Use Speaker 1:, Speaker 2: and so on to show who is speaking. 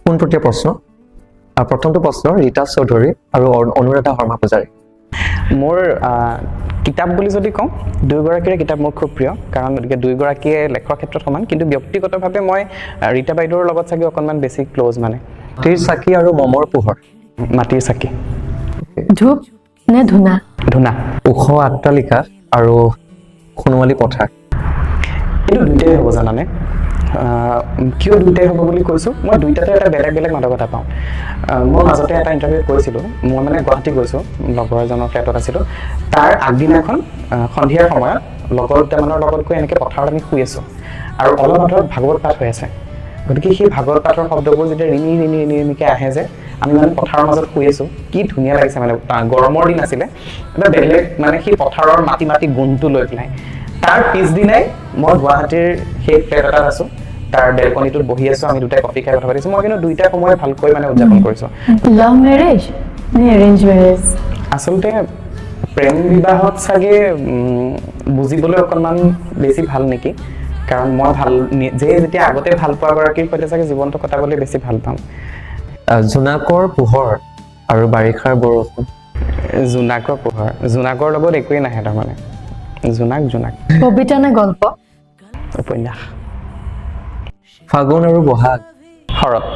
Speaker 1: পোনপটীয়া প্ৰশ্ন প্ৰথমটো প্ৰশ্ন ৰীতা চৌধুৰী আৰু অনুৰাধা শৰ্মা পূজাৰী
Speaker 2: মোৰ কিতাপ বুলি যদি কওঁ দুয়োগৰাকীৰে কিতাপ মোৰ খুব প্ৰিয় কাৰণ গতিকে দুয়োগৰাকীয়ে লেখৰ ক্ষেত্ৰত সমান কিন্তু ব্যক্তিগতভাৱে মই ৰীতা বাইদেউৰ লগত চাগে অকণমান বেছি ক্ল'জ মানে
Speaker 1: মাটিৰ চাকি আৰু মমৰ পোহৰ
Speaker 2: মাটিৰ চাকি
Speaker 3: ধূপ নে ধূনা
Speaker 2: ধূনা
Speaker 1: ওখ আট্টালিকা আৰু সোণোৱালী পথাৰ
Speaker 2: কিন্তু দুইটাই হ'ব জানানে কিয় দুইটাই হ'ব বুলি কৈছোঁ মই দুইটাতে এটা বেলেগ বেলেগ মাদকতা পাওঁ মই মাজতে এটা ইণ্টাৰভিউত কৈছিলোঁ মই মানে গুৱাহাটী গৈছোঁ লগৰ এজনৰ ফ্লেটত আছিলোঁ তাৰ আগদিনাখন সন্ধিয়াৰ সময়ত লগৰ দুটামানৰ লগত গৈ এনেকৈ পথাৰত আমি শুই আছোঁ আৰু অলপ আঁতৰত ভাগৱত পাঠ হৈ আছে গতিকে সেই ভাগৱত পাঠৰ শব্দবোৰ যেতিয়া ৰিণি ৰিণি ৰিণি ৰিণিকৈ আহে যে আমি মানে পথাৰৰ মাজত শুই আছোঁ কি ধুনীয়া লাগিছে মানে গৰমৰ দিন আছিলে এটা বেলেগ মানে সেই পথাৰৰ মাটি মাটি গোন্ধটো লৈ পেলাই তাৰ পিছদিনাই মই গুৱাহাটীৰ সেই ফ্লেট এটাত আছোঁ তাৰ বেলকনিটোত বহি আছোঁ আমি দুটাই কফি খাই কথা পাতিছোঁ মই কিন্তু দুইটা সময় ভালকৈ মানে উদযাপন কৰিছোঁ
Speaker 3: লাভ মেৰেজ নে এৰেঞ্জ মেৰেজ
Speaker 2: আচলতে প্ৰেম বিবাহত চাগে বুজিবলৈ অকণমান বেছি ভাল নেকি কাৰণ মই যেতিয়া আগতে ভাল পোৱা গৰাকীৰ সৈতে চাগে জীৱনটো কটাবলৈ বেছি ভাল পাম
Speaker 1: জোনাকৰ পোহৰ আৰু বাৰিষাৰ বৰষুণ
Speaker 2: জোনাকৰ পোহৰ জোনাকৰ লগত একোৱেই নাহে তাৰমানে জোনাক
Speaker 3: কবিতা নে গল্প
Speaker 2: উপন্যাস
Speaker 1: ফাগুন আৰু বহাগ
Speaker 2: শৰৎ